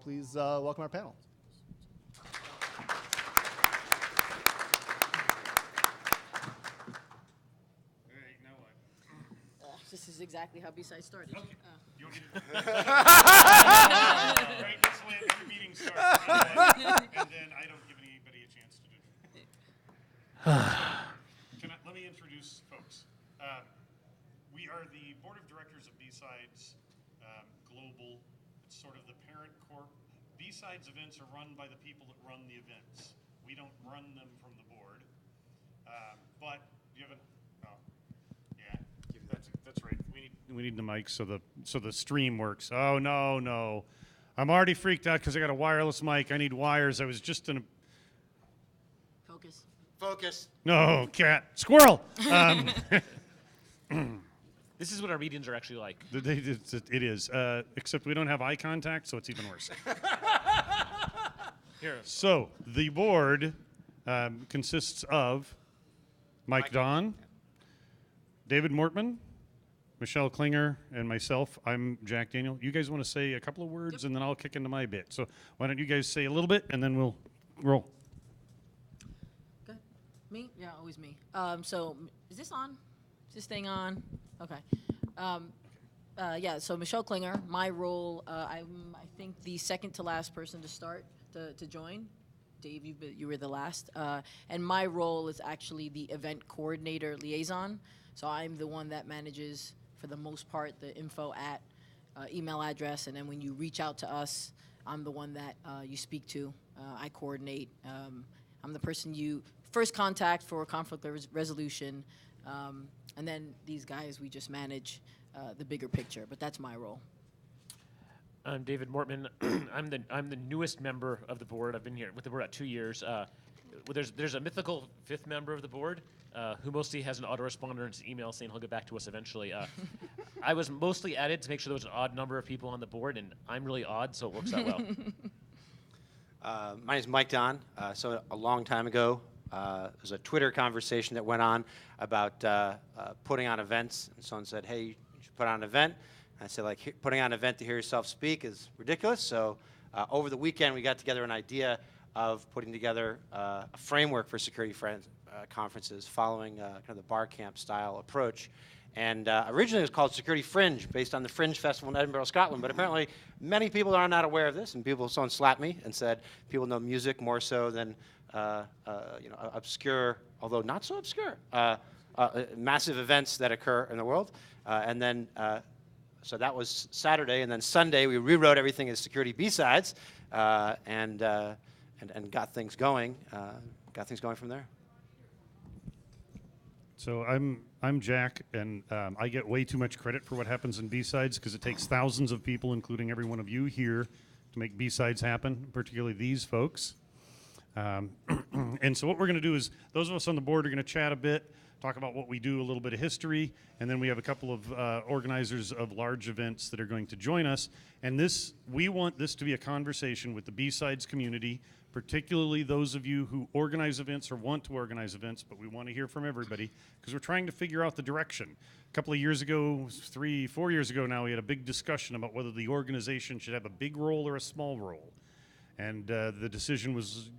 please welcome our panel. This is exactly how B-Sides started. Okay. You want me to right, this way every meeting starts. And then I don't give anybody a chance to do it. Let me introduce folks. We are the board of directors of B-Sides Global. It's sort of the parent corp. B-Sides events are run by the people that run the events. We don't run them from the board. But do you have That's right. We need the mic so the stream works. Oh no. I'm already freaked out because I got a wireless mic. I need wires. I was just in a Focus. No, cat. Squirrel. This is what our meetings are actually like. It is. Except we don't have eye contact, so it's even worse. Here. So the board consists of Mike Don, David Mortman, Michelle Klinger, and myself. I'm Jack Daniel. You guys want to say a couple of words, and then I'll kick into my bit. So why don't you guys say a little bit, and then we'll roll. Good. Me? Yeah, always me. So is this on? Is this thing on? Okay. So Michelle Klinger. My role, I'm, I think, the second to last person to join. Dave, you were the last. And my role is actually the event coordinator liaison. So I'm the one that manages, for the most part, the info at email address. And then when you reach out to us, I'm the one that you speak to. I coordinate. I'm the person you first contact for conflict resolution. And then these guys, we just manage the bigger picture. But that's my role. I'm David Mortman. I'm the newest member of the board. I've been here with the board about 2 years. There's a mythical fifth member of the board who mostly has an autoresponder and an email saying he'll get back to us eventually. I was mostly added to make sure there was an odd number of people on the board, and I'm really odd, so it works out well. My name is Mike Don. So a long time ago, there was a Twitter conversation that went on about putting on events, and someone said, "Hey, you should put on an event." And I said, putting on an event to hear yourself speak is ridiculous. So over the weekend, we got together an idea of putting together a framework for security conferences following kind of the bar camp style approach. And originally it was called Security Fringe, based on the Fringe Festival in Edinburgh, Scotland. But apparently many people are not aware of this, and someone slapped me and said people know music more so than obscure, although not so obscure, massive events that occur in the world. So that was Saturday, and then Sunday we rewrote everything as Security Bsides, and got things going. Got things going from there. So I'm Jack, and I get way too much credit for what happens in B-Sides because it takes thousands of people, including every one of you here, to make B-Sides happen, particularly these folks. And so what we're going to do is those of us on the board are going to chat a bit, talk about what we do, a little bit of history, and then we have a couple of organizers of large events that are going to join us. And we want this to be a conversation with the B-Sides community, particularly those of you who organize events or want to organize events, but we want to hear from everybody because we're trying to figure out the direction. A couple of years ago, 4 years ago now, we had a big discussion about whether the organization should have a big role or a small role. And the decision was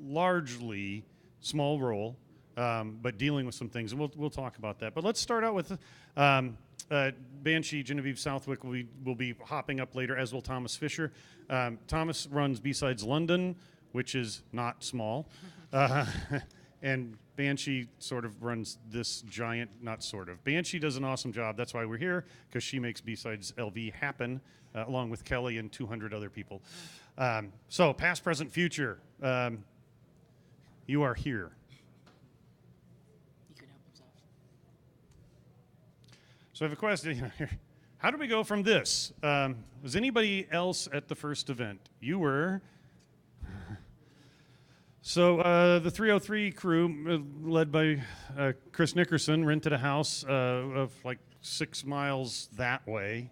largely small role, but dealing with some things, and we'll talk about that. But let's start out with Banshee Genevieve Southwick will be hopping up later, as will Thomas Fisher. Thomas runs B-Sides London, which is not small, and Banshee sort of runs this giant, not sort of. Banshee does an awesome job. That's why we're here, because she makes B-Sides LV happen, along with Kelly and 200 other people. So past, present, future. You are here. He could help himself. So I have a question. How do we go from this? Was anybody else at the first event? You were. So the 303 crew, led by Chris Nickerson, rented a house of like 6 miles that way.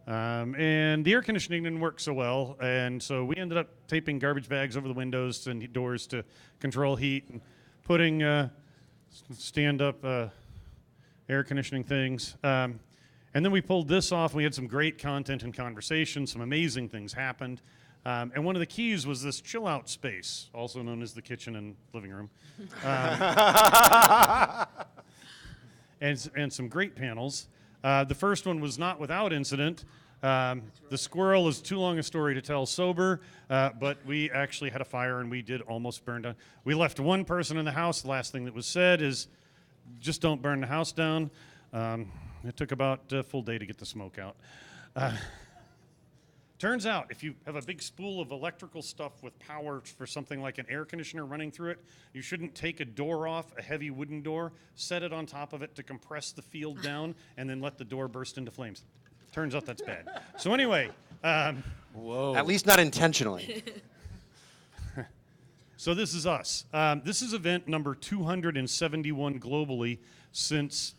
And the air conditioning didn't work so well, and so we ended up taping garbage bags over the windows and doors to control heat and putting stand-up air conditioning things. And then we pulled this off. We had some great content and conversation. Some amazing things happened. And one of the keys was this chill out space, also known as the kitchen and living room. And some great panels. The first one was not without incident. The squirrel is too long a story to tell sober, but we actually had a fire and we did almost burn down. We left one person in the house. The last thing that was said is, just don't burn the house down. It took about a full day to get the smoke out. Turns out, if you have a big spool of electrical stuff with power for something like an air conditioner running through it, you shouldn't take a door off, a heavy wooden door, set it on top of it to compress the field down, and then let the door burst into flames. Turns out that's bad. So anyway, Whoa. At least not intentionally. so this is us. This is event number 271 globally since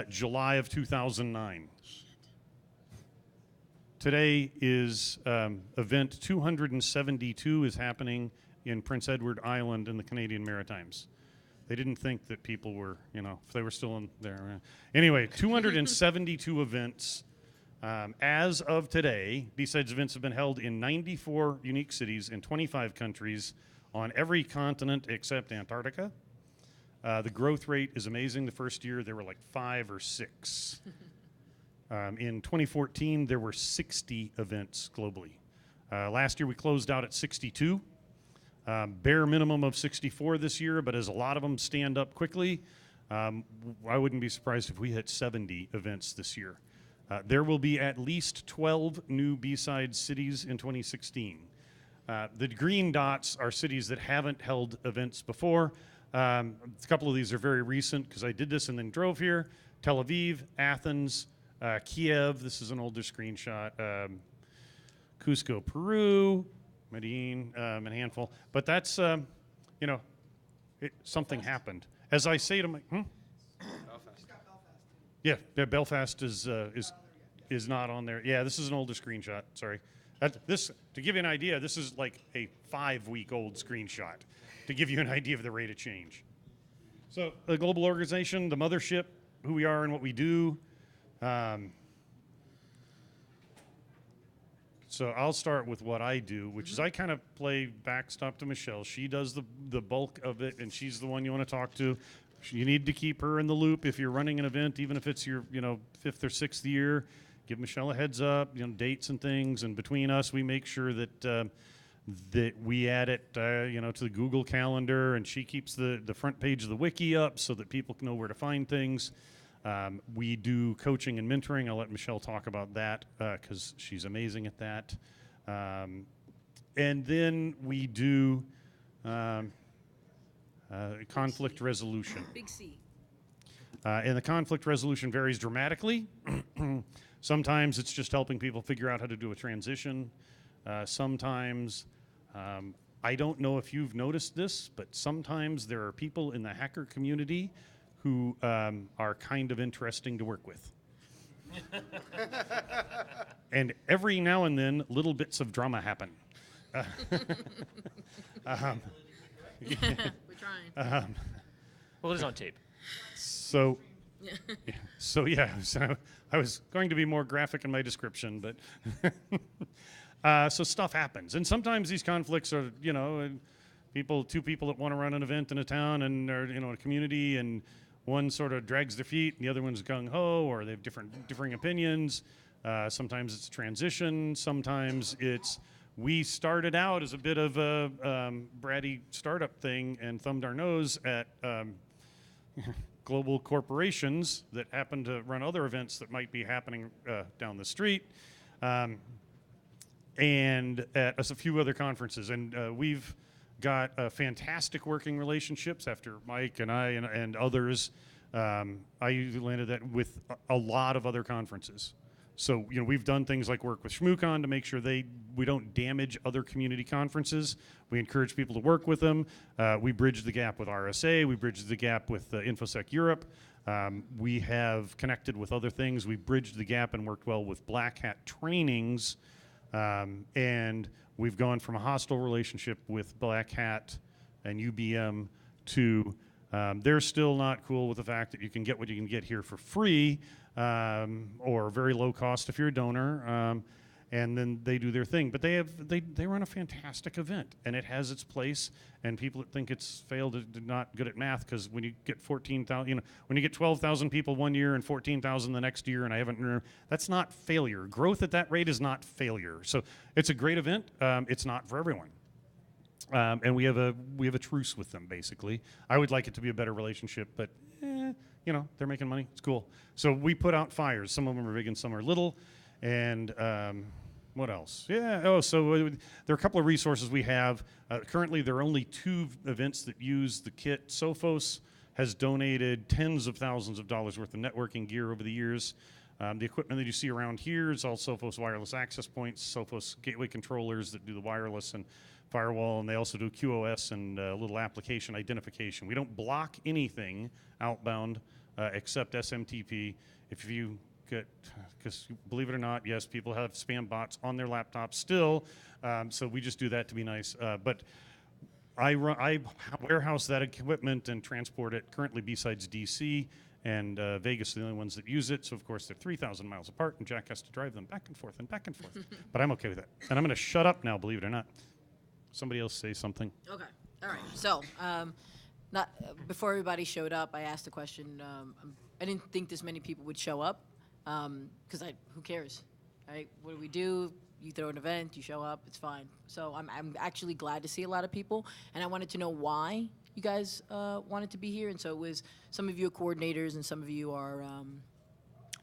July of 2009. Today is event 272 is happening in Prince Edward Island in the Canadian Maritimes. They didn't think that people were, if they were still in there. Anyway, 272 events. As of today, Bsides events have been held in 94 unique cities in 25 countries on every continent except Antarctica. The growth rate is amazing. The first year there were like 5 or 6. In 2014, there were 60 events globally. Last year, we closed out at 62. Bare minimum of 64 this year, but as a lot of them stand up quickly, I wouldn't be surprised if we hit 70 events this year. There will be at least 12 new B-side cities in 2016. The green dots are cities that haven't held events before. A couple of these are very recent because I did this and then drove here. Tel Aviv, Athens, Kiev, this is an older screenshot, Cusco, Peru, Medellin, and a handful. But that's, something happened. As I say to my, Yeah, Belfast is not on there. Yeah, this is an older screenshot, sorry. To give you an idea, this is like a 5-week-old screenshot to give you an idea of the rate of change. So a global organization, the mothership, who we are and what we do. So I'll start with what I do, which is I kind of play backstop to Michelle. She does the bulk of it, and she's the one you want to talk to. You need to keep her in the loop if you're running an event, even if it's your 5th or 6th year. Give Michelle a heads up, dates and things, and between us, we make sure that that we add it, to the Google Calendar, and she keeps the front page of the wiki up so that people can know where to find things. We do coaching and mentoring. I'll let Michelle talk about that because she's amazing at that. And then we do conflict resolution. Big C. And the conflict resolution varies dramatically. Sometimes it's just helping people figure out how to do a transition. Sometimes, I don't know if you've noticed this, but sometimes there are people in the hacker community who are kind of interesting to work with. And every now and then, little bits of drama happen. We're trying. Well, it is on tape. So I was going to be more graphic in my description, but so stuff happens, and sometimes these conflicts are, two people that want to run an event in a town and are, a community, and one sort of drags their feet, and the other one's gung ho, or they have differing opinions. Sometimes it's transition. Sometimes it's we started out as a bit of a bratty startup thing and thumbed our nose at global corporations that happen to run other events that might be happening down the street, and at a few other conferences. And we've got fantastic working relationships after Mike and I and others. I landed that with a lot of other conferences. So, we've done things like work with ShmooCon to make sure we don't damage other community conferences. We encourage people to work with them. We bridge the gap with RSA. We bridge the gap with InfoSec Europe. We have connected with other things. We bridged the gap and worked well with Black Hat trainings. And we've gone from a hostile relationship with Black Hat and UBM to they're still not cool with the fact that you can get what you can get here for free, or very low cost if you're a donor. And then they do their thing. But they run a fantastic event, and it has its place. And people that think it's failed are not good at math, because when you get 14,000, when you get 12,000 people one year and 14,000 the next year, and I haven't, that's not failure. Growth at that rate is not failure. So it's a great event. It's not for everyone. And we have a truce with them, basically. I would like it to be a better relationship, but they're making money. It's cool. So we put out fires. Some of them are big and some are little. And what else? Yeah. Oh, so there are a couple of resources we have. Currently, there are only 2 events that use the kit. Sophos has donated tens of thousands of dollars worth of networking gear over the years. The equipment that you see around here is all Sophos wireless access points, Sophos gateway controllers that do the wireless and firewall, and they also do QoS and a little application identification. We don't block anything outbound except SMTP. If you get, because believe it or not, yes, people have spam bots on their laptops still, so we just do that to be nice. But I warehouse that equipment and transport it. Currently, Bsides DC and Vegas are the only ones that use it. So of course they're 3,000 miles apart, and Jack has to drive them back and forth and back and forth. But I'm okay with that. And I'm going to shut up now, believe it or not. Somebody else say something. Okay. All right. So, before everybody showed up, I asked a question. I didn't think this many people would show up, because who cares, right? What do? You throw an event, you show up, it's fine. So I'm actually glad to see a lot of people, and I wanted to know why you guys wanted to be here. And so it was some of you are coordinators, and some of you are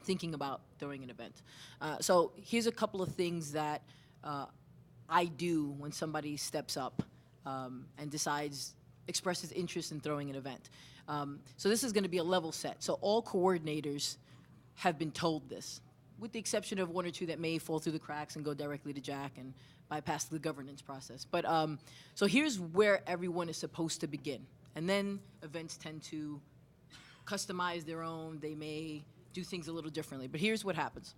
thinking about throwing an event. So here's a couple of things that I do when somebody steps up and expresses interest in throwing an event. So this is going to be a level set. So all coordinators have been told this, with the exception of 1 or 2 that may fall through the cracks and go directly to Jack and bypass the governance process. But so here's where everyone is supposed to begin. And then events tend to customize their own. They may do things a little differently. But here's what happens.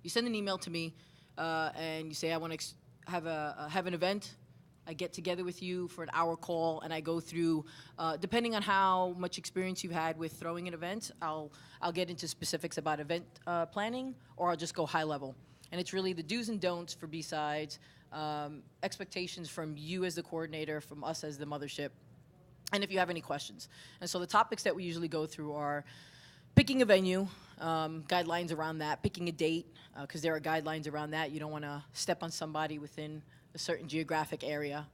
You send an email to me, and you say, I want to have an event. I get together with you for an hour call, and I go through, depending on how much experience you've had with throwing an event, I'll get into specifics about event planning, or I'll just go high level. And it's really the do's and don'ts for B-Sides, expectations from you as the coordinator, from us as the mothership, and if you have any questions. And so the topics that we usually go through are picking a venue, guidelines around that, picking a date, because there are guidelines around that. You don't want to step on somebody within a certain geographic area.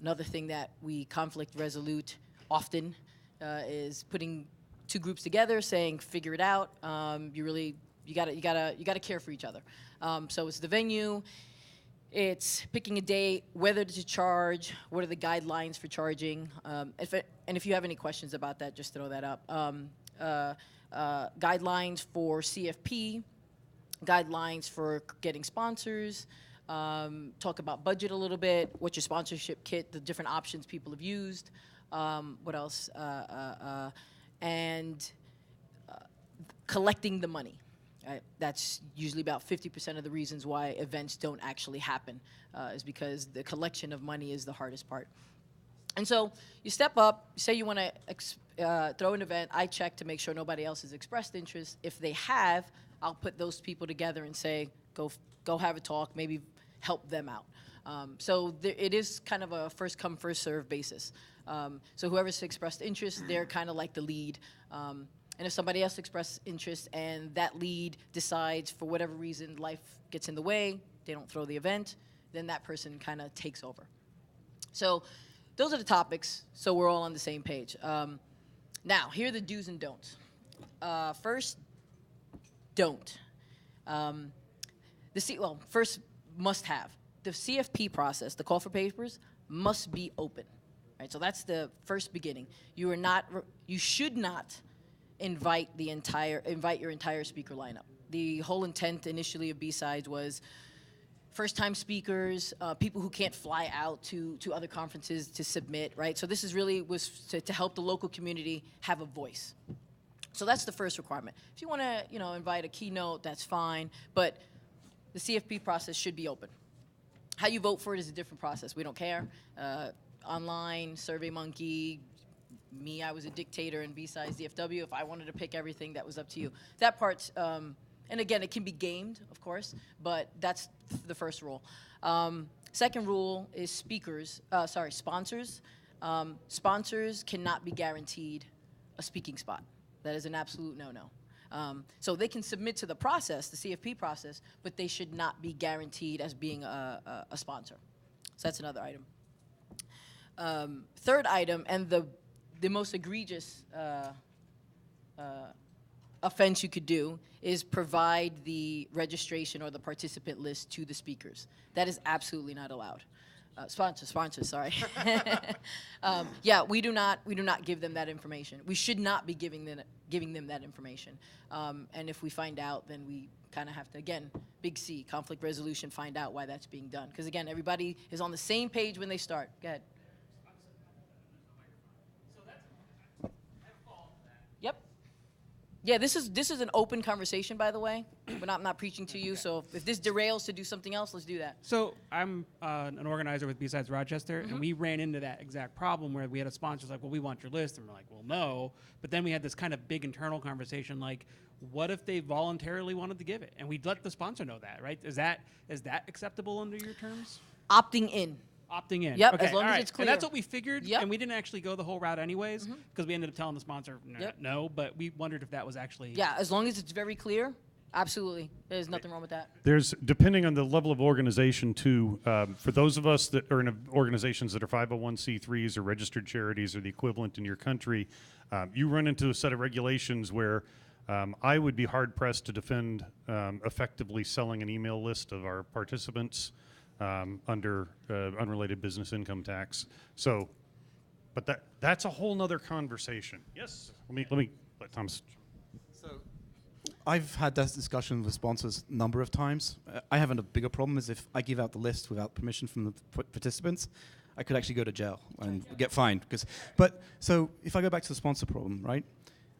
Another thing that we conflict resolute often is putting 2 groups together, saying, figure it out. You gotta care for each other. So it's the venue, it's picking a date, whether to charge, what are the guidelines for charging, and if you have any questions about that, just throw that up. Guidelines for CFP, guidelines for getting sponsors, talk about budget a little bit, what's your sponsorship kit, the different options people have used, what else, and collecting the money. Right? That's usually about 50% of the reasons why events don't actually happen, is because the collection of money is the hardest part. And so you step up, you say you want to throw an event. I check to make sure nobody else has expressed interest. If they have, I'll put those people together and say, go have a talk, maybe help them out. So it is kind of a first come, first serve basis. So whoever's expressed interest, they're kind of like the lead. And if somebody else expresses interest and that lead decides for whatever reason life gets in the way, they don't throw the event, then that person kind of takes over. So those are the topics, so we're all on the same page. Now, here are the do's and don'ts. First, don't. First, must have. The CFP process, the call for papers, must be open. Right? So that's the first beginning. You should not invite your entire speaker lineup. The whole intent initially of B-Sides was first-time speakers, people who can't fly out to other conferences to submit, right? So this is really was to help the local community have a voice. So that's the first requirement. If you want to, invite a keynote, that's fine, but the CFP process should be open. How you vote for it is a different process. We don't care. Online, SurveyMonkey, me, I was a dictator in B-Sides DFW. If I wanted to pick everything, that was up to you. That part's, and again, it can be gamed, of course, but that's the first rule. Second rule is sponsors. Sponsors cannot be guaranteed a speaking spot. That is an absolute no-no. So they can submit to the process, the CFP process, but they should not be guaranteed as being a sponsor. So that's another item. Third item, and the most egregious offense you could do is provide the registration or the participant list to the speakers. That is absolutely not allowed. Sponsors, sorry. Yeah, we do not give them that information. We should not be giving them that information. And if we find out, then we kind of have to, again, big C, conflict resolution, find out why that's being done. Because again, everybody is on the same page when they start. Go ahead. Yep. Yeah, this is an open conversation, by the way. But I'm not preaching to you. So if this derails to do something else, let's do that. So I'm an organizer with B-Sides Rochester, and we ran into that exact problem where we had a sponsor like, well, we want your list. And we're like, well, no. But then we had this kind of big internal conversation like, what if they voluntarily wanted to give it? And we'd let the sponsor know that, right? Is that acceptable under your terms? Opting in. Opting in. Yep, okay, as long all as right. it's clear. And that's what we figured, Yep. and we didn't actually go the whole route anyways, because we ended up telling the sponsor no, but we wondered if that was actually... Yeah, as long as it's very clear, absolutely. There's nothing wrong with that. There's, depending on the level of organization too, for those of us that are in organizations that are 501c3s or registered charities or the equivalent in your country, you run into a set of regulations where I would be hard pressed to defend effectively selling an email list of our participants under unrelated business income tax. So, but that's a whole nother conversation. Yes, let me let Thomas. So I've had that discussion with sponsors a number of times. I have a bigger problem is if I give out the list without permission from the participants, I could actually go to jail and get fined. So if I go back to the sponsor problem, right?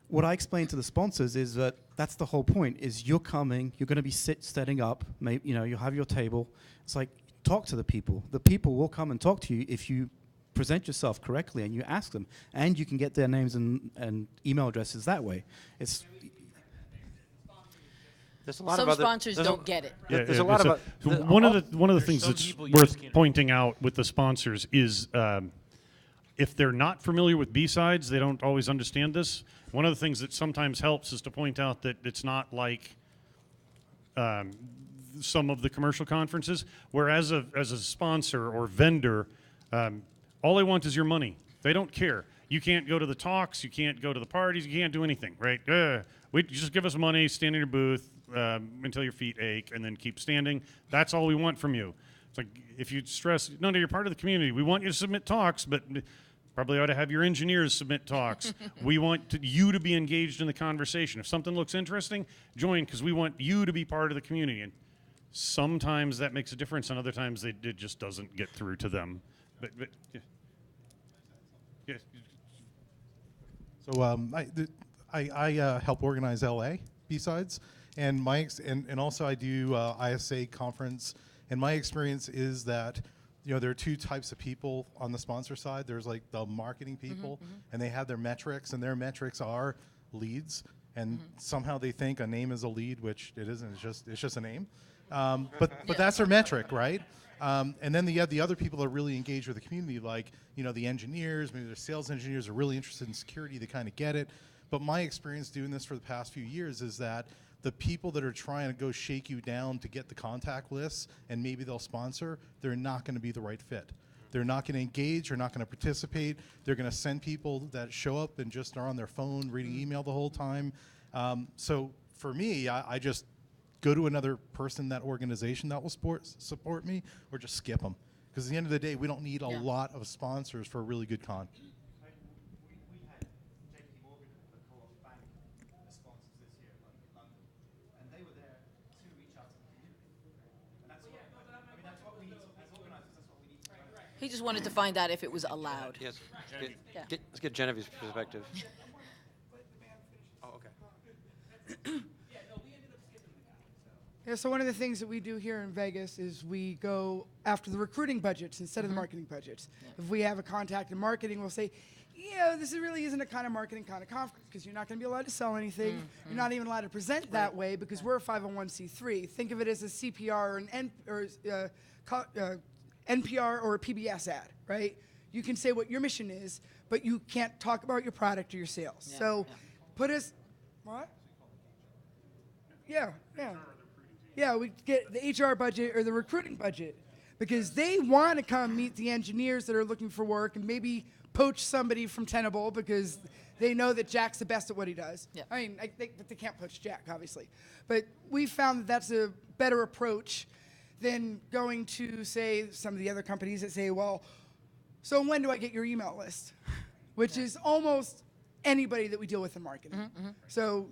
What I explain to the sponsors is that that's the whole point, is you're coming, you're going to be setting up, you'll have your table. It's like, talk to the people. The people will come and talk to you if you present yourself correctly and you ask them. And you can get their names and email addresses that way. There's a lot Some of other, sponsors don't get it. There's a lot of one of the things some that's people you worth just can't- pointing out with the sponsors is if they're not familiar with B-Sides, they don't always understand this. One of the things that sometimes helps is to point out that it's not like some of the commercial conferences, where as a sponsor or vendor, all they want is your money. They don't care. You can't go to the talks, you can't go to the parties, you can't do anything, right? You just give us money, stand in your booth until your feet ache, and then keep standing. That's all we want from you. It's like, if you stress, no, you're part of the community. We want you to submit talks, but probably ought to have your engineers submit talks. We want you to be engaged in the conversation. If something looks interesting, join, because we want you to be part of the community. And sometimes that makes a difference, and other times it just doesn't get through to them. But yeah. So I help organize LA B-Sides, and and also I do ISA conference. And my experience is that there are two types of people on the sponsor side. There's like the marketing people, and they have their metrics, and their metrics are leads. And somehow they think a name is a lead, which it isn't. It's just a name. But that's their metric, right? And then you have the other people that are really engaged with the community, like the engineers, maybe the sales engineers are really interested in security. They kind of get it. But my experience doing this for the past few years is that the people that are trying to go shake you down to get the contact lists and maybe they'll sponsor, they're not going to be the right fit. They're not going to engage. They're not going to participate. They're going to send people that show up and just are on their phone reading email the whole time. So for me, I just go to another person in that organization that will support me, or just skip them. Because at the end of the day, we don't need a lot of sponsors for a really good con. He just wanted to find out if it was allowed. Yes. Yeah. Let's get Genevieve's perspective. Oh, okay. Yeah, so one of the things that we do here in Vegas is we go after the recruiting budgets instead of the marketing budgets. If we have a contact in marketing, we'll say, yeah, this really isn't a kind of marketing kind of conference because you're not going to be allowed to sell anything. You're not even allowed to present that way because we're a 501c3. Think of it as a CPR or an NPR or a PBS ad, right? You can say what your mission is, but you can't talk about your product or your sales. Yeah, So put us, what? Yeah. Yeah, we get the HR budget or the recruiting budget because they want to come meet the engineers that are looking for work and maybe poach somebody from Tenable because they know that Jack's the best at what he does. Yep. I mean, they can't poach Jack, obviously. But we found that that's a better approach than going to, say, some of the other companies that say, well, so when do I get your email list? Which is almost anybody that we deal with in marketing. So,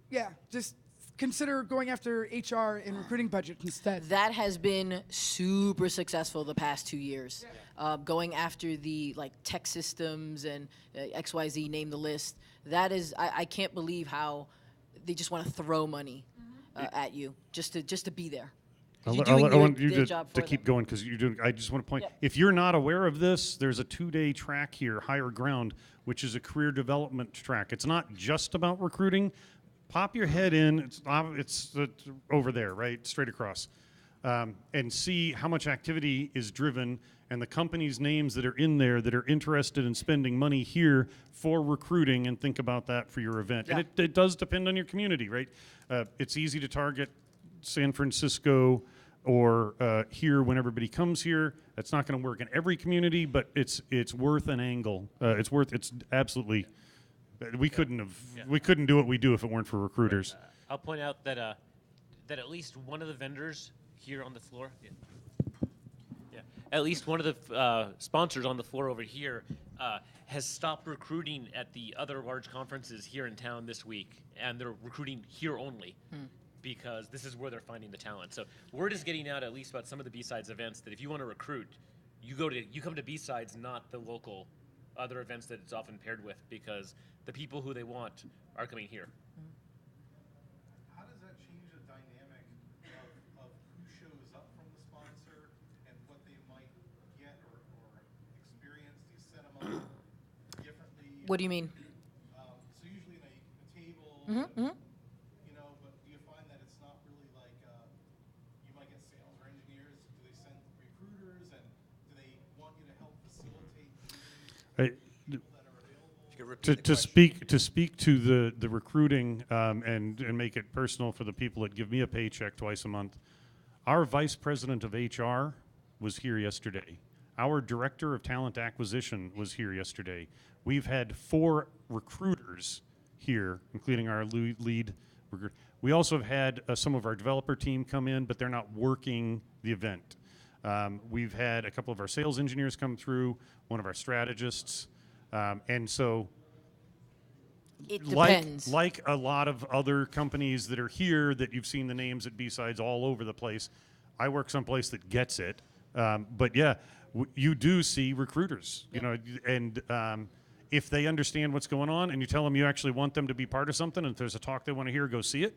yeah, just consider going after HR and recruiting budget instead. That has been super successful the past 2 years. Going after the tech systems and XYZ, name the list. That is, I can't believe how they just want to throw money at you just to be there. 'Cause you're doing I want their you job to for keep them. going because you're doing. I just want to point. Yep. If you're not aware of this, there's a 2-day track here, Higher Ground, which is a career development track. It's not just about recruiting. Pop your head in. It's over there, right, straight across, and see how much activity is driven and the companies' names that are in there that are interested in spending money here for recruiting. And think about that for your event. Yeah. And it does depend on your community, right? It's easy to target San Francisco or here when everybody comes here. That's not going to work in every community, but it's worth an angle. It's absolutely. We couldn't do what we do if it weren't for recruiters. I'll point out that at least one of the vendors here on the floor, at least one of the sponsors on the floor over here has stopped recruiting at the other large conferences here in town this week, and they're recruiting here only. Because this is where they're finding the talent. So word is getting out, at least about some of the B-Sides events, that if you want to recruit, you come to B-Sides, not the local other events that it's often paired with, because the people who they want are coming here. How does that change the dynamic of who shows up from the sponsor and what they might get or experience? Do you set them up differently? What do you mean? So usually in a table, you know, but do you find that it's not really like you might get sales or engineers? Do they send recruiters and do they want you to help facilitate people that are available? You could repeat the To question. speak to the recruiting and make it personal for the people that give me a paycheck twice a month. Our vice president of HR was here yesterday. Our director of talent acquisition was here yesterday. We've had 4 recruiters here, including our lead recruiter. We also have had some of our developer team come in, but they're not working the event. We've had a couple of our sales engineers come through, one of our strategists, and so It depends. like a lot of other companies that are here that you've seen the names at B-Sides all over the place. I work someplace that gets it, but yeah, you do see recruiters, you know, and if they understand what's going on and you tell them you actually want them to be part of something, and if there's a talk they want to hear, go see it.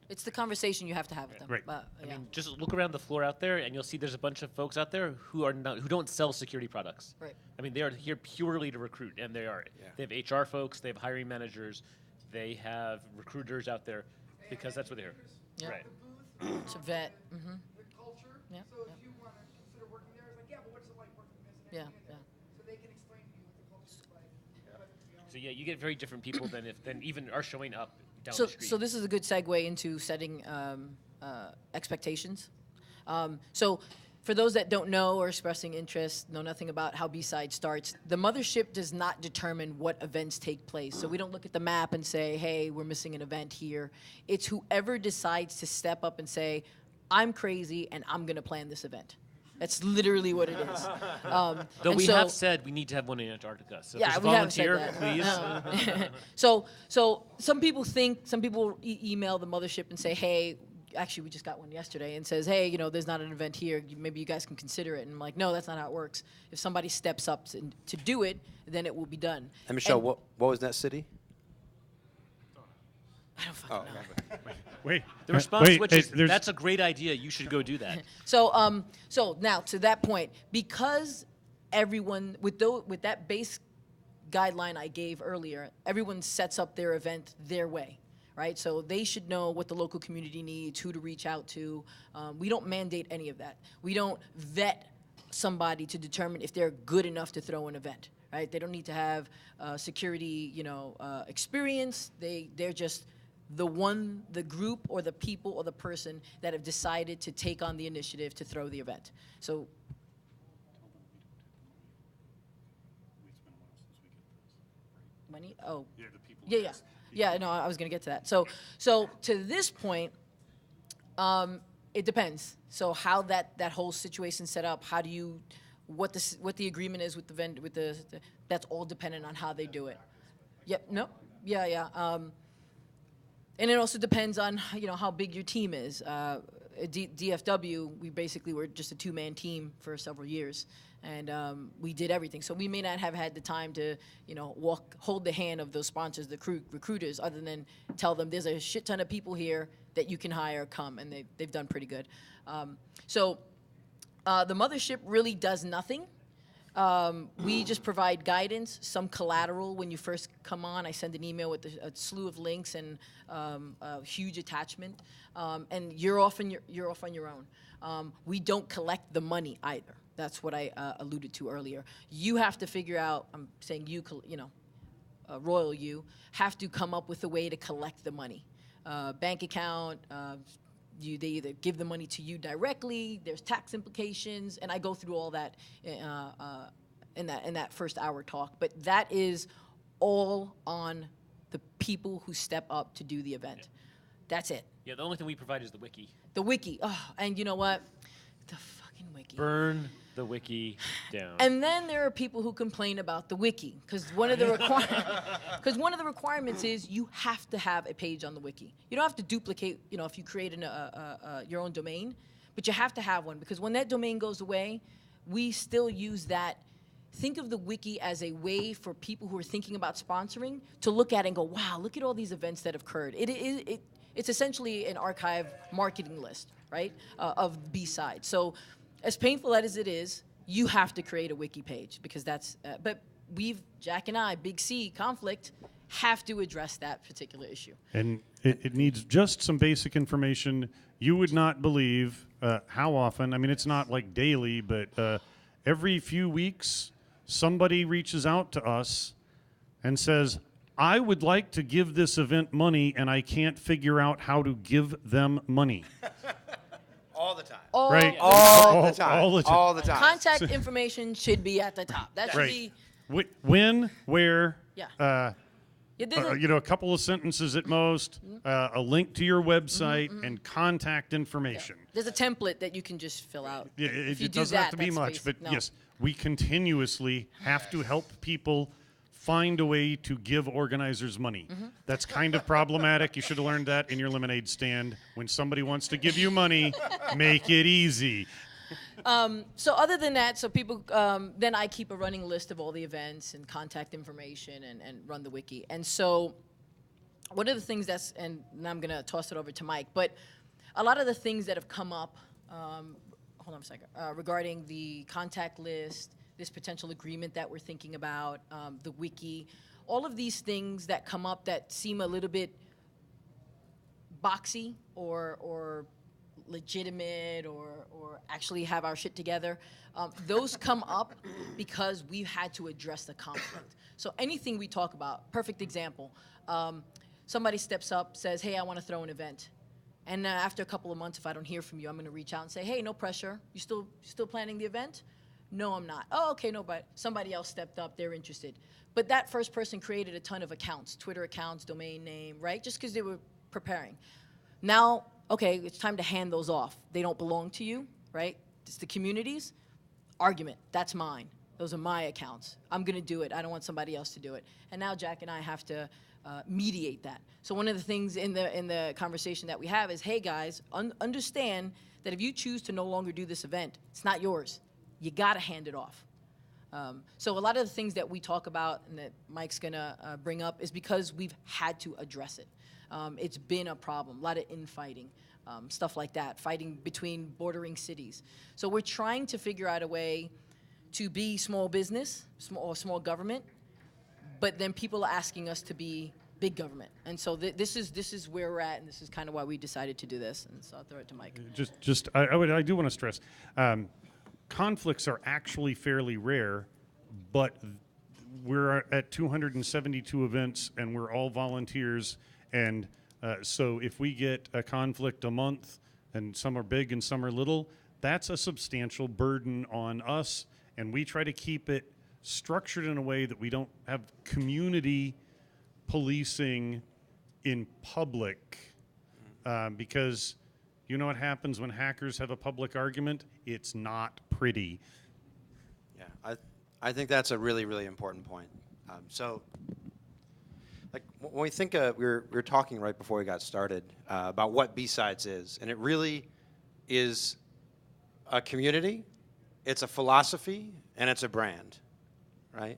It's the conversation you have to have with them. Right. But, I yeah. mean, just look around the floor out there, and you'll see there's a bunch of folks out there who don't sell security products. Right. I mean, they are here purely to recruit, and they are. Yeah. They have HR folks, they have hiring managers, they have recruiters out there, because that's what they're. Yeah. Right. To vet. The culture. Yeah, So yeah. if you want to consider working there, it's like, yeah, but what's it like working as an Yeah, engineer there? yeah. So they can explain to you what the culture is like. But, you know, So yeah, you get very different people than even are showing up down So, the street. so this is a good segue into setting expectations. So, for those that don't know or expressing interest, know nothing about how B-Side starts, the mothership does not determine what events take place. So we don't look at the map and say, hey, we're missing an event here. It's whoever decides to step up and say, I'm crazy and I'm going to plan this event. That's literally what it is. Though and we so- have said we need to have one in Antarctica. So Yeah, if we there's a have said volunteer, that. please. So some people email the mothership and say, hey, actually we just got one yesterday and says, hey, you know, there's not an event here. Maybe you guys can consider it. And I'm like, no, that's not how it works. If somebody steps up to do it, then it will be done. And Michelle, And- what was that city? I don't fucking know. Okay. Wait, The response, wait, which hey, is, there's- that's a great idea. You should go do that. So now to that point, because everyone with that base guideline I gave earlier, everyone sets up their event their way, right? So they should know what the local community needs, who to reach out to. We don't mandate any of that. We don't vet somebody to determine if they're good enough to throw an event, right? They don't need to have security, experience. They're just the group or the people or the person that have decided to take on the initiative to throw the event. So money? Oh. Yeah, the people. Yeah. No, I was going to get to that. So to this point, it depends. So how that whole situation's set up, how do you, what the agreement is with the vendor, that's all dependent on how they do it. Yep. No. Yeah. And it also depends on how big your team is. At DFW, we basically were just a two-man team for several years, and we did everything. So we may not have had the time to hold the hand of those sponsors, the recruiters, other than tell them there's a shit ton of people here that you can hire, come, and they've done pretty good. So the mothership really does nothing. We just provide guidance, some collateral when you first come on. I send an email with a slew of links and a huge attachment, and you're off on your own. We don't collect the money either. That's what I alluded to earlier. You have to figure out. I'm saying you, Royal you have to come up with a way to collect the money. Bank account. They either give the money to you directly. There's tax implications, and I go through all that in that first hour talk. But that is all on the people who step up to do the event. Yeah. That's it. Yeah, the only thing we provide is the wiki. The wiki. Oh, and you know what? The fucking wiki. Burn the wiki down. And then there are people who complain about the wiki because one of the requirements is you have to have a page on the wiki. You don't have to duplicate, if you create your own domain, but you have to have one because when that domain goes away, we still use that. Think of the wiki as a way for people who are thinking about sponsoring to look at it and go, wow, look at all these events that have occurred. It's essentially an archive marketing list, right, of Bsides. So as painful as it is, you have to create a wiki page because that's, but Jack and I, Big C, Conflict, have to address that particular issue. And it needs just some basic information. You would not believe how often, it's not like daily, but every few weeks, somebody reaches out to us and says, I would like to give this event money and I can't figure out how to give them money. All the time. All right? All the time. All the time. All the time. Contact information should be at the top. That should be. When, where, Yeah. a couple of sentences at most, a link to your website, and contact information. Yeah. There's a template that you can just fill out. Yeah, if you it do doesn't that, have to be that's much, basic. but No. yes, we continuously have to help people find a way to give organizers money. That's kind of problematic. You should have learned that in your lemonade stand. When somebody wants to give you money, make it easy. So other than that, so people, then I keep a running list of all the events and contact information and run the wiki. And so one of the things and now I'm going to toss it over to Mike, but a lot of the things that have come up, hold on a second, regarding the contact list, this potential agreement that we're thinking about, the wiki, all of these things that come up that seem a little bit boxy or legitimate or actually have our shit together, those come up because we've had to address the conflict. So anything we talk about, perfect example, somebody steps up, says, hey, I want to throw an event. And after a couple of months, if I don't hear from you, I'm going to reach out and say, hey, no pressure. You still planning the event? No, I'm not. Oh, okay, no, but somebody else stepped up. They're interested. But that first person created a ton of accounts, Twitter accounts, domain name, right? Just because they were preparing. Now, okay, it's time to hand those off. They don't belong to you, right? It's the community's argument. That's mine. Those are my accounts. I'm going to do it. I don't want somebody else to do it. And now Jack and I have to mediate that. So one of the things in the conversation that we have is, hey, guys, understand that if you choose to no longer do this event, it's not yours. You got to hand it off. So a lot of the things that we talk about and that Mike's going to bring up is because we've had to address it. It's been a problem, a lot of infighting, stuff like that, fighting between bordering cities. So we're trying to figure out a way to be small business, small government, but then people are asking us to be big government. And so this is where we're at, and this is kind of why we decided to do this. And so I'll throw it to Mike. I do want to stress, conflicts are actually fairly rare, but we're at 272 events, and we're all volunteers, and so if we get a conflict a month, and some are big and some are little, that's a substantial burden on us, and we try to keep it structured in a way that we don't have community policing in public, because you know what happens when hackers have a public argument? It's not pretty. Yeah, I think that's a really, really important point. So, like when we think, we were talking right before we got started about what B-Sides is, and it really is a community, it's a philosophy, and it's a brand, right?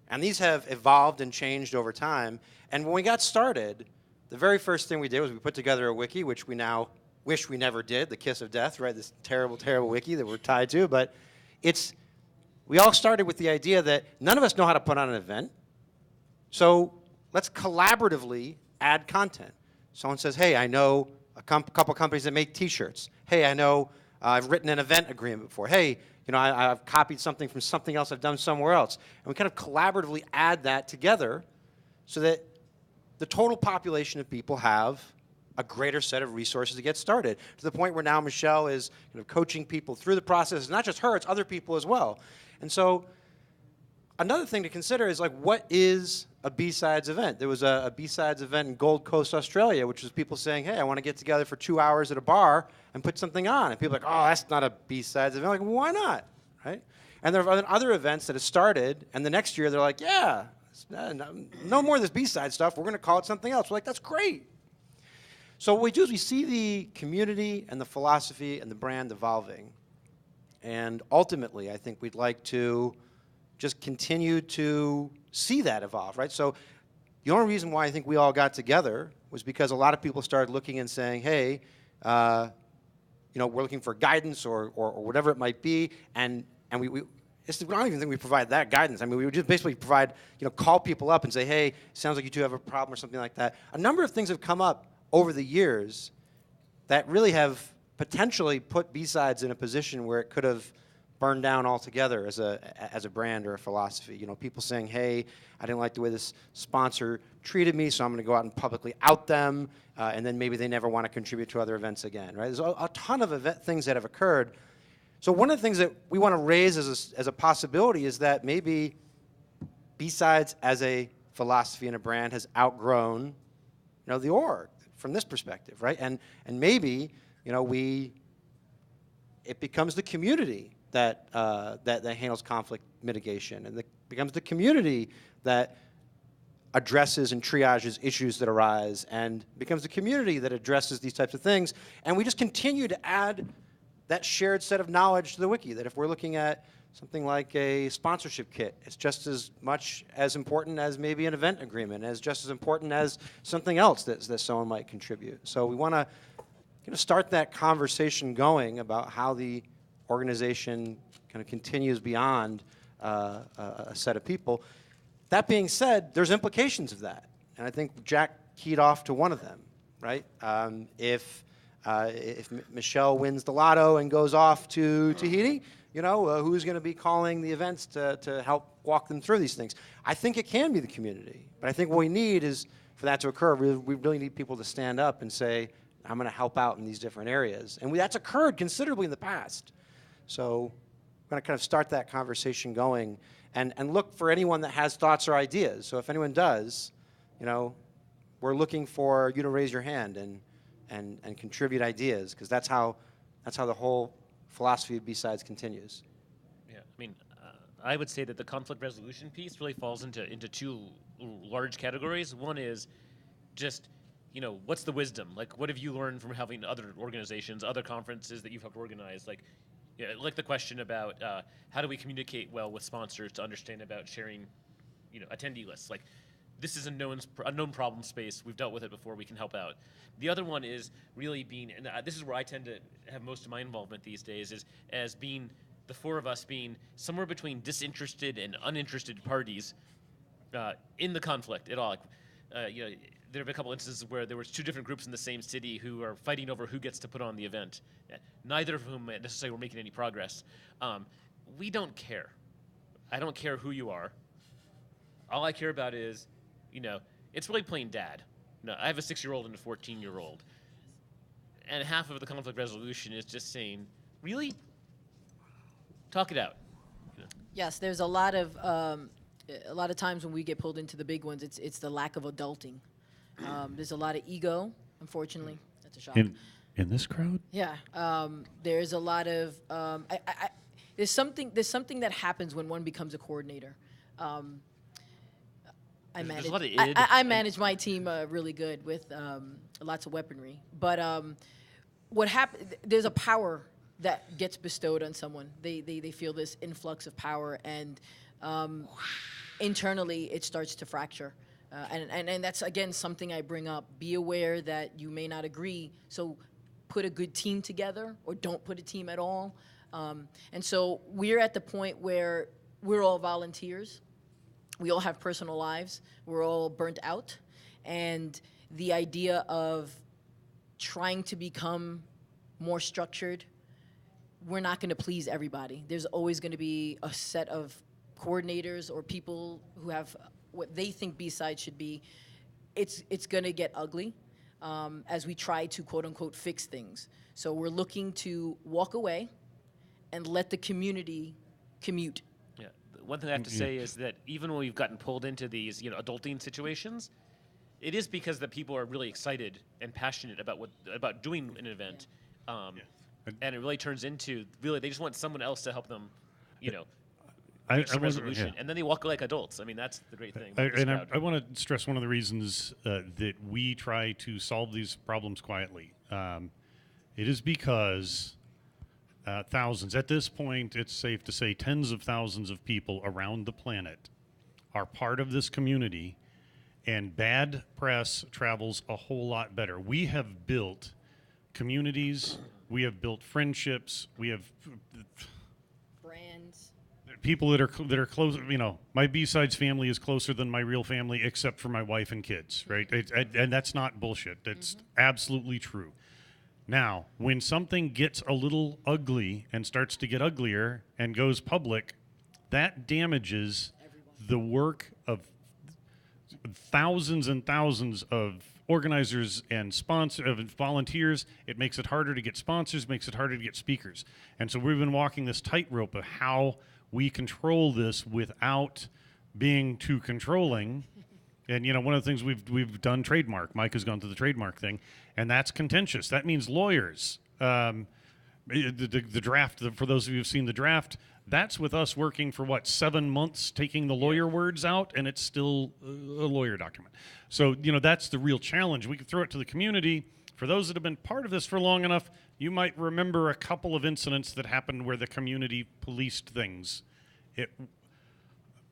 And these have evolved and changed over time. And when we got started, the very first thing we did was we put together a wiki, which we now wish we never did, the kiss of death, right? This terrible, terrible wiki that we're tied to. But we all started with the idea that none of us know how to put on an event. So let's collaboratively add content. Someone says, hey, I know a couple companies that make T-shirts. Hey, I know I've written an event agreement before. Hey, I've copied something from something else I've done somewhere else. And we kind of collaboratively add that together so that the total population of people have a greater set of resources to get started, to the point where now Michelle is coaching people through the process. It's not just her, it's other people as well. And so another thing to consider is, like, what is a B-Sides event? There was a B-Sides event in Gold Coast, Australia, which was people saying, hey, I want to get together for 2 hours at a bar and put something on. And people are like, oh, that's not a B-Sides event. Like, well, why not, right? And there are other events that have started, and the next year they're like, yeah, no more of this B-Side stuff. We're going to call it something else. We're like, that's great. So what we do is we see the community and the philosophy and the brand evolving. And ultimately, I think we'd like to just continue to see that evolve, right? So the only reason why I think we all got together was because a lot of people started looking and saying, hey, we're looking for guidance or whatever it might be, and we don't even think we provide that guidance. I mean, we would just basically provide, call people up and say, hey, sounds like you two have a problem or something like that. A number of things have come up over the years that really have potentially put B-Sides in a position where it could have burned down altogether as a brand or a philosophy. People saying, hey, I didn't like the way this sponsor treated me, so I'm going to go out and publicly out them, and then maybe they never want to contribute to other events again, right? There's a ton of things that have occurred. So one of the things that we want to raise as a possibility is that maybe B-Sides as a philosophy and a brand has outgrown, the org from this perspective, right? And maybe, it becomes the community that handles conflict mitigation, and it becomes the community that addresses and triages issues that arise, and becomes the community that addresses these types of things. And we just continue to add that shared set of knowledge to the wiki, that if we're looking at something like a sponsorship kit, it's just as much as important as maybe an event agreement, as just as important as something else that someone might contribute. So we want to start that conversation going about how the organization kind of continues beyond a set of people. That being said, there's implications of that, and I think Jack keyed off to one of them, right? If Michelle wins the lotto and goes off to Tahiti, who's going to be calling the events to help walk them through these things? I think it can be the community, but I think what we need is, for that to occur, we really need people to stand up and say, I'm going to help out in these different areas. And that's occurred considerably in the past. So we're going to kind of start that conversation going and look for anyone that has thoughts or ideas. So if anyone does, we're looking for you to raise your hand and contribute ideas, because that's how the whole philosophy of B-Sides continues. Yeah, I mean, I would say that the conflict resolution piece really falls into two large categories. One is just, what's the wisdom? Like, what have you learned from having other organizations, other conferences that you've helped organize? Like the question about how do we communicate well with sponsors to understand about sharing, attendee lists. Like, this is a known problem space. We've dealt with it before. We can help out. The other one is really being, and this is where I tend to have most of my involvement these days, is as being the four of us being somewhere between disinterested and uninterested parties in the conflict at all. Like, there have been a couple instances where there was two different groups in the same city who are fighting over who gets to put on the event, neither of whom necessarily were making any progress. We don't care. I don't care who you are. All I care about is, it's really plain dad. I have a 6-year-old and a 14-year-old. And half of the conflict resolution is just saying, really? Talk it out. Yes, there's a lot of times when we get pulled into the big ones, it's the lack of adulting. There's a lot of ego, unfortunately. That's a shock. In this crowd? Yeah, there's a lot of there's something that happens when one becomes a coordinator. There's a lot of I manage my team really good with lots of weaponry, but what happens? There's a power that gets bestowed on someone. They feel this influx of power, and internally it starts to fracture. And that's, again, something I bring up. Be aware that you may not agree, so put a good team together or don't put a team at all. And so we're at the point where we're all volunteers. We all have personal lives. We're all burnt out. And the idea of trying to become more structured, we're not going to please everybody. There's always going to be a set of coordinators or people who have what they think B-Sides should be. It's going to get ugly as we try to, quote unquote, fix things. So we're looking to walk away and let the community commute. Yeah. One thing I have to say is that even when we've gotten pulled into these, adulting situations, it is because the people are really excited and passionate about doing an event, and it really turns into they just want someone else to help them, reach a resolution, and then they walk like adults. I mean, that's the great thing. I want to stress one of the reasons that we try to solve these problems quietly. It is because thousands, at this point, it's safe to say tens of thousands of people around the planet are part of this community, and bad press travels a whole lot better. We have built communities, we have built friendships, we have Brands. people that are close. My B-Sides family is closer than my real family, except for my wife and kids, right? And that's not bullshit. That's absolutely true. Now, when something gets a little ugly and starts to get uglier and goes public, that damages the work of thousands and thousands of organizers and volunteers. It makes it harder to get sponsors, makes it harder to get speakers. And so we've been walking this tightrope of how we control this without being too controlling. And one of the things we've done trademark. Mike has gone through the trademark thing, and that's contentious. That means lawyers. The draft, for those of you who've seen the draft, that's with us working for 7 months, taking the lawyer words out, and it's still a lawyer document. So that's the real challenge. We can throw it to the community. For those that have been part of this for long enough, you might remember a couple of incidents that happened where the community policed things.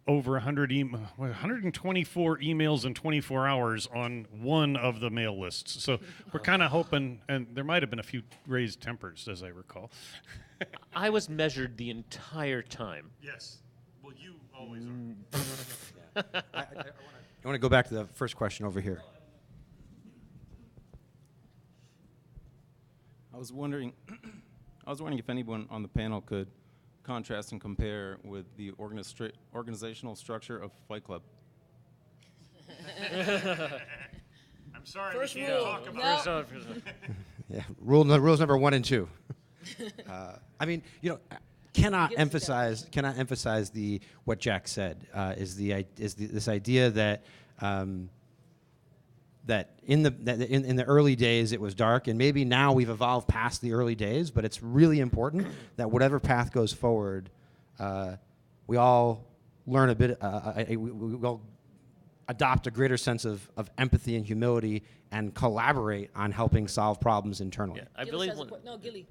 Over 124 emails in 24 hours on one of the mail lists. So we're kind of hoping, and there might have been a few raised tempers, as I recall. I was measured the entire time. Yes. Well, you always I want to go back to the first question over here. I was wondering if anyone on the panel could contrast and compare with the organizational structure of Fight Club. I'm sorry, First we can't rule. talk about No. it. Yeah, rules number 1 and 2. Cannot emphasize what Jack said is this idea that that in the early days it was dark, and maybe now we've evolved past the early days, but it's really important that whatever path goes forward, we all learn a bit, we all adopt a greater sense of empathy and humility and collaborate on helping solve problems internally. Yeah, I Gilly really has a want. no, Gilly.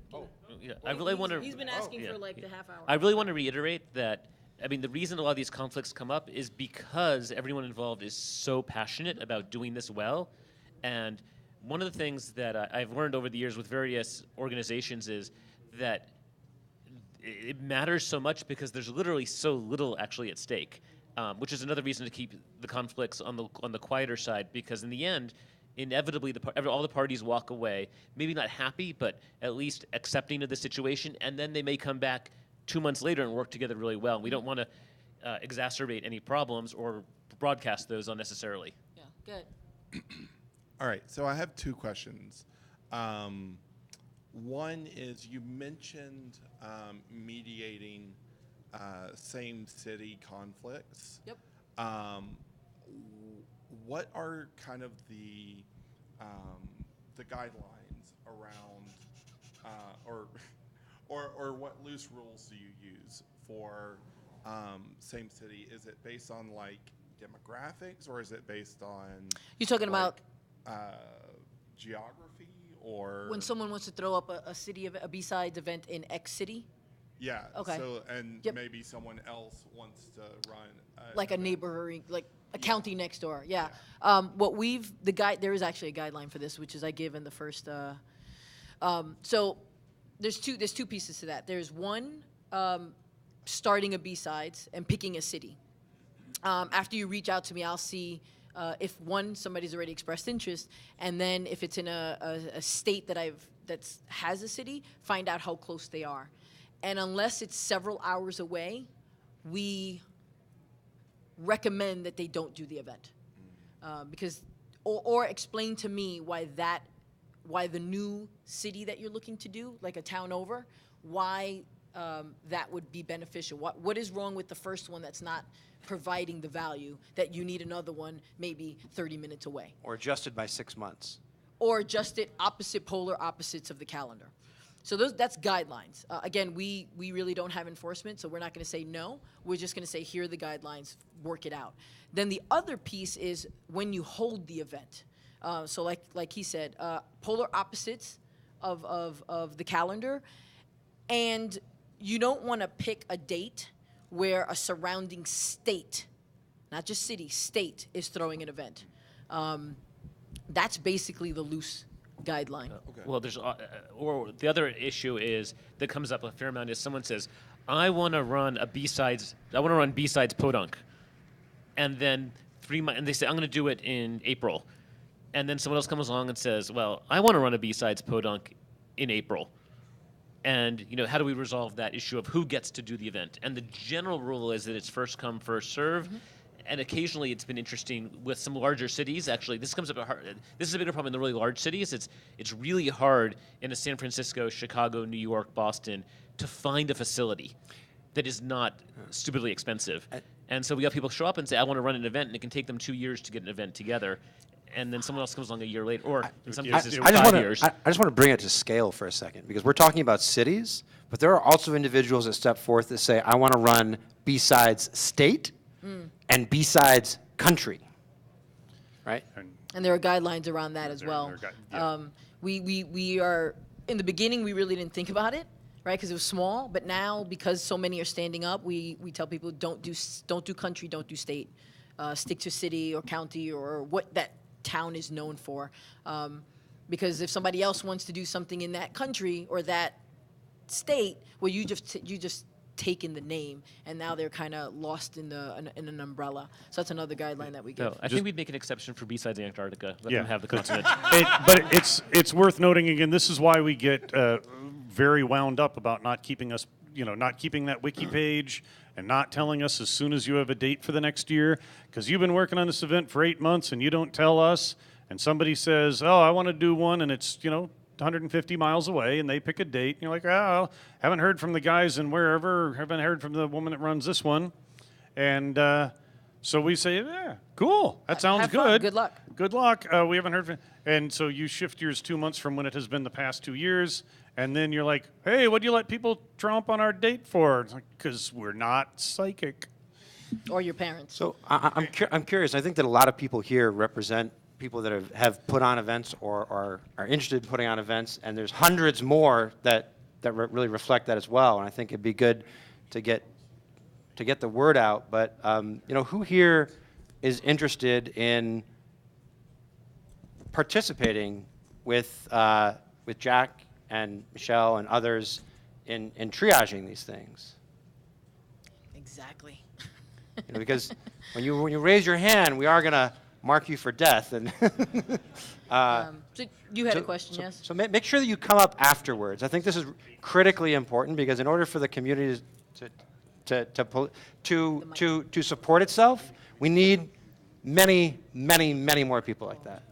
Yeah, I really want to. He's been asking for like the half hour. I really want to reiterate that. The reason a lot of these conflicts come up is because everyone involved is so passionate about doing this well. And one of the things that I've learned over the years with various organizations is that it matters so much because there's literally so little actually at stake, which is another reason to keep the conflicts on the quieter side, because in the end, inevitably all the parties walk away, maybe not happy, but at least accepting of the situation, and then they may come back 2 months later and work together really well. We don't want to exacerbate any problems or broadcast those unnecessarily. Yeah, good. All right, so I have two questions. One is you mentioned mediating same city conflicts. Yep. What are kind of the guidelines around, or what loose rules do you use for same city? Is it based on like demographics, or is it based on You're talking about geography, or when someone wants to throw up a city a B-sides event in X city, yeah? Okay. So and Yep. maybe someone else wants to run like a event. neighborhood, like a county next door. Yeah. There is actually a guideline for this, which is I give in the first. So there's two pieces to that. There's one, starting a B-sides and picking a city. After you reach out to me, I'll see if somebody's already expressed interest, and then if it's in a state that has a city, find out how close they are, and unless it's several hours away, we recommend that they don't do the event, because or explain to me why the new city that you're looking to do, like a town over, why that would be beneficial. What is wrong with the first one that's not providing the value that you need another one maybe 30 minutes away, Or adjusted by 6 months. or adjusted polar opposites of the calendar. So that's guidelines. Again, we really don't have enforcement, so we're not going to say no. We're just going to say, here are the guidelines, work it out. Then the other piece is when you hold the event. So like he said, polar opposites of the calendar, and you don't want to pick a date where a surrounding state, not just city, state, is throwing an event. That's basically the loose guideline. Well, there's or the other issue is that comes up a fair amount is someone says, I want to run B-sides Podunk, and then 3 months, and they say I'm going to do it in April, and then someone else comes along and says, well, I want to run a B-sides Podunk in April. And how do we resolve that issue of who gets to do the event? And the general rule is that it's first come, first serve. Mm-hmm. And occasionally it's been interesting with some larger cities. Actually, this comes up hard. This is a bigger problem in the really large cities. It's really hard in a San Francisco, Chicago, New York, Boston to find a facility that is not stupidly expensive. And so we have people show up and say, I want to run an event, and it can take them 2 years to get an event together. And then someone else comes along a year later, or in some cases, 5 years. I just want to bring it to scale for a second, because we're talking about cities, but there are also individuals that step forth that say, I want to run B-sides state and B-sides country, right? And there are guidelines around that as well. yeah. We are, in the beginning, we really didn't think about it, right? Because it was small. But now, because so many are standing up, we tell people don't do country, don't do state. Stick to city or county or what that town is known for. Because if somebody else wants to do something in that country or that state, well, you just taken the name, and now they're kind of lost in an umbrella. So that's another guideline that we give. No, I think we'd make an exception for B-sides Antarctica. Let Yeah. them have the continent. But it's worth noting again. This is why we get very wound up about not keeping that wiki page and not telling us as soon as you have a date for the next year, because you've been working on this event for 8 months and you don't tell us. And somebody says, "Oh, I want to do one," and it's 150 miles away, and they pick a date, and you're like, "Oh, haven't heard from the guys in wherever, haven't heard from the woman that runs this one," and so we say, "Yeah, cool, that sounds Have fun. good. Good luck." Good luck. We haven't heard from," and so you shift yours 2 months from when it has been the past 2 years, and then you're like, "Hey, what do you let people tromp on our date for?" It's like, "'Cause we're not psychic." Or your parents. So I'm curious. I think that a lot of people here represent people that have put on events or are interested in putting on events, and there's hundreds more that really reflect that as well. And I think it'd be good to get the word out. But who here is interested in participating with Jack and Michelle and others in triaging these things. Exactly. Because when you raise your hand, we are going to mark you for death. And So you had a question, yes? So make sure that you come up afterwards. I think this is critically important because in order for the community to support itself, we need many, many, many more people like that.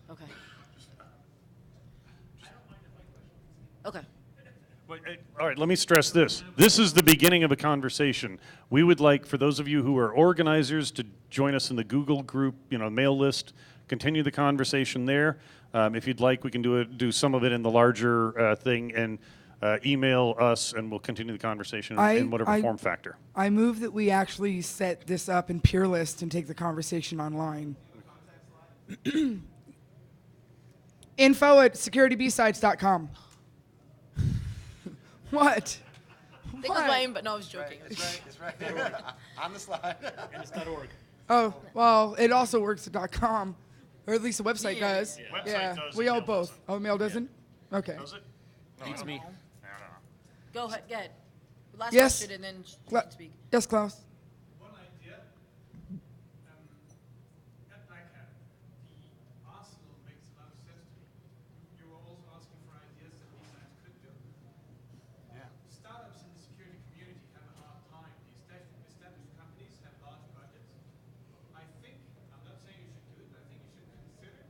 Okay. Okay. All right, let me stress this. This is the beginning of a conversation. We would like, for those of you who are organizers, to join us in the Google group, mail list, continue the conversation there. If you'd like, we can do some of it in the larger thing, and email us, and we'll continue the conversation in whatever form factor. I move that we actually set this up in Peer List and take the conversation online. info@securitybsides.com. What? Think of my but no, I was joking. It's right. On the slide. And it's .org. Oh, well, it also works at .com, or at least the website Yeah. does. Yeah. Yeah, Website does, we all email both. doesn't. Oh, mail doesn't? Okay. Does it? Beats me. Go ahead. Go ahead. Last Yes. question, and then you Cla- can speak. Yes, Klaus? One idea. At Blackhat, the arsenal makes a lot of sense to me. You were also asking for ideas that Bsides could do. Startups in the security community have a hard time. The established companies have large budgets. I think, I'm not saying you should do it, but I think you should consider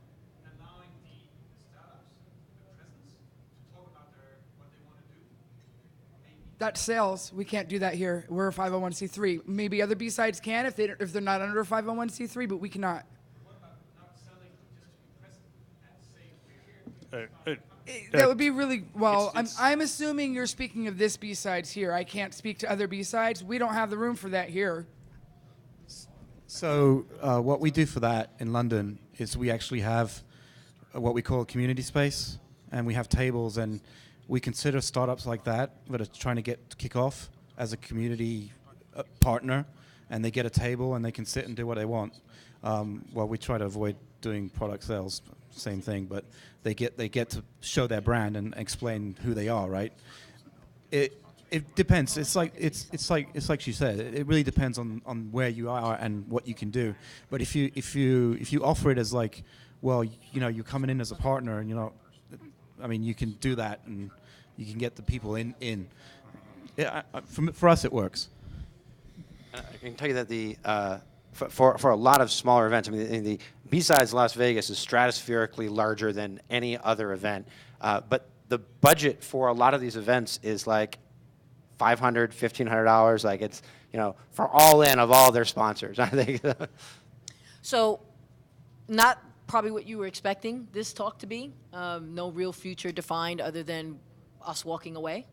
allowing the startups the presence to talk about what they want to do. Maybe. That's sales. We can't do that here. We're a 501c3. Maybe other B-sides can if they're not under a 501c3, but we cannot. What about not selling, but just to be present and say we're here? That would be really well. It's- I'm assuming you're speaking of this B-sides here. I can't speak to other B-sides. We don't have the room for that here. So what we do for that in London is we actually have what we call a community space, and we have tables, and we consider startups like that are trying to kick off as a community partner, and they get a table and they can sit and do what they want. Well, we try to avoid doing product sales, same thing, but they get to show their brand and explain who they are, right? It depends. It's like she said. It really depends on where you are and what you can do. But if you offer it as like, well, you're coming in as a partner, and you can do that, and you can get the people in. For us, it works. I can tell you that for a lot of smaller events, the B-Sides Las Vegas is stratospherically larger than any other event. But the budget for a lot of these events is like $500, $1,500. Like it's, for all in of all their sponsors. I think. So, not probably what you were expecting this talk to be. No real future defined other than us walking away.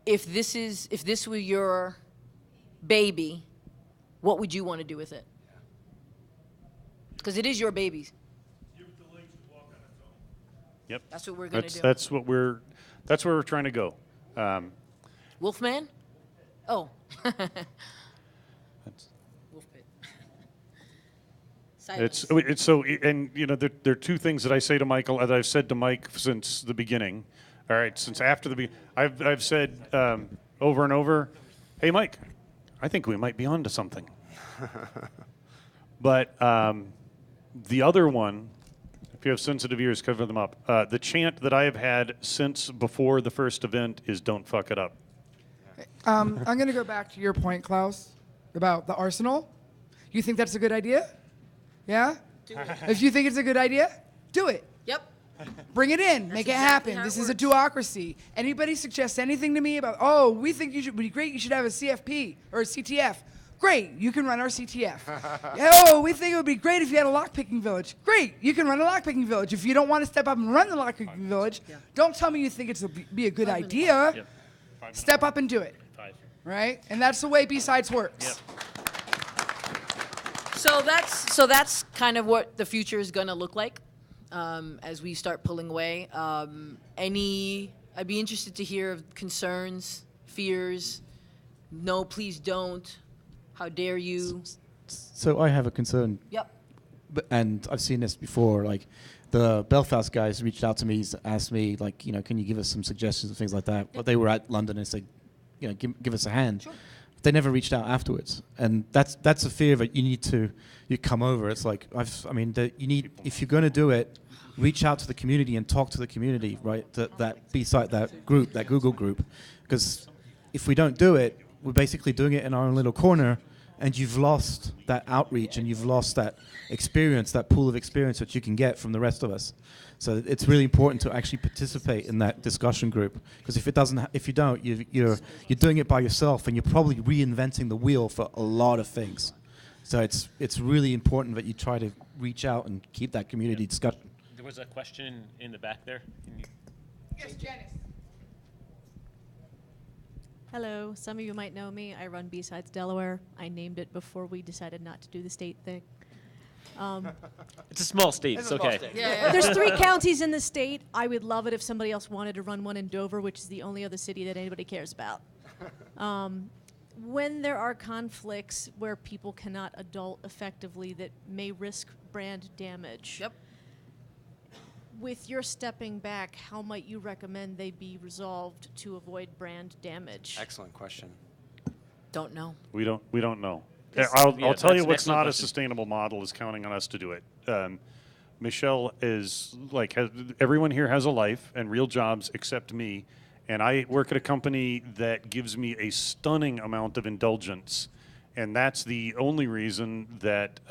If this were your baby, what would you want to do with it? Because it is your baby. Yep. That's what we're going to do. That's where we're trying to go. Wolfman? Oh. Wolfpit. Silence. It's so, and there are two things that I say to Michael, that I've said to Mike since the beginning. All right, since after the I've said over and over, hey Mike, I think we might be onto something. But the other one, if you have sensitive ears, cover them up. The chant that I have had since before the first event is "Don't fuck it up." I'm going to go back to your point, Klaus, about the arsenal. You think that's a good idea? Yeah? If you think it's a good idea, do it. Yep. Bring it in. Make it exactly happen. how it This is a works. duocracy. Anybody suggests anything to me about, we think you should be great, you should have a CFP or a CTF. Great, you can run our CTF. We think it would be great if you had a lockpicking village. Great, you can run a lockpicking village. If you don't want to step up and run the lockpicking village, don't tell me you think it's be a good idea. Yep. Step up and do it. 5. Right? And that's the way B-Sides works. Yep. So that's kind of what the future is going to look like as we start pulling away. I'd be interested to hear of concerns, fears. No, please don't. How dare you? So I have a concern. Yep. And I've seen this before. Like, the Belfast guys reached out to me, asked me, like, can you give us some suggestions and things like that? But they were at London and said, give us a hand. Sure. They never reached out afterwards, and that's a fear that you come over. It's like if you're going to do it, reach out to the community and talk to the community, right? That B-side, that group, that Google group, because if we don't do it, we're basically doing it in our own little corner, and you've lost that outreach and you've lost that experience, that pool of experience that you can get from the rest of us. So it's really important to actually participate in that discussion group, because if you don't, you're doing it by yourself, and you're probably reinventing the wheel for a lot of things. So it's really important that you try to reach out and keep that community discussion. There was a question in the back there. Can you- Yes, Janice. Hello, some of you might know me. I run B-Sides Delaware. I named it before we decided not to do the state thing. It's a small state. It's okay. There's 3 counties in the state. I would love it if somebody else wanted to run one in Dover, which is the only other city that anybody cares about. When there are conflicts where people cannot adult effectively that may risk brand damage, Yep. with your stepping back, how might you recommend they be resolved to avoid brand damage? Excellent question. Don't know. We don't know. Yes. I'll Yeah, tell you that's an what's excellent not a question. sustainable model is counting on us to do it. Michelle is like, everyone here has a life and real jobs except me, and I work at a company that gives me a stunning amount of indulgence, and that's the only reason that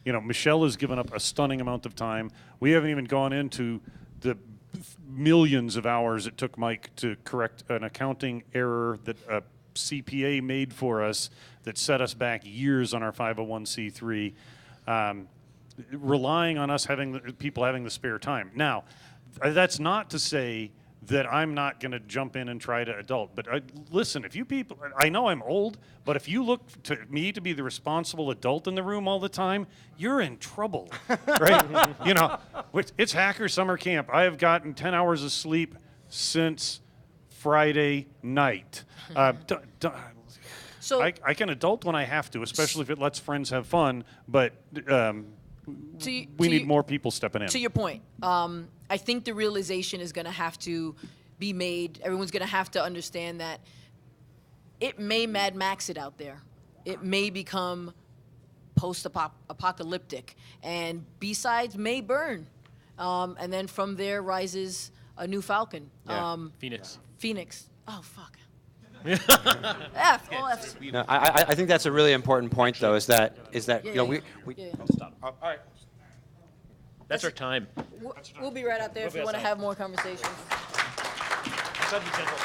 Michelle has given up a stunning amount of time. We haven't even gone into the millions of hours it took Mike to correct an accounting error that a CPA made for us that set us back years on our 501c3, relying on us people having the spare time. Now, that's not to say that I'm not going to jump in and try to adult. But listen, if you people, I know I'm old, but if you look to me to be the responsible adult in the room all the time, you're in trouble, right? It's hacker summer camp. I have gotten 10 hours of sleep since Friday night. So I can adult when I have to, especially if it lets friends have fun, but we need more people stepping in. to your point, I think the realization is going to have to be made. Everyone's going to have to understand that it may Mad Max it out there. It may become post-apocalyptic, and B-Sides may burn. And then from there rises a new Falcon. Yeah. Phoenix. Oh, fuck. All F's. No, I think that's a really important point, though, is that Yeah, we yeah. Stop. All right. That's our time. We'll be right out there if you want to have more conversations. Subject general.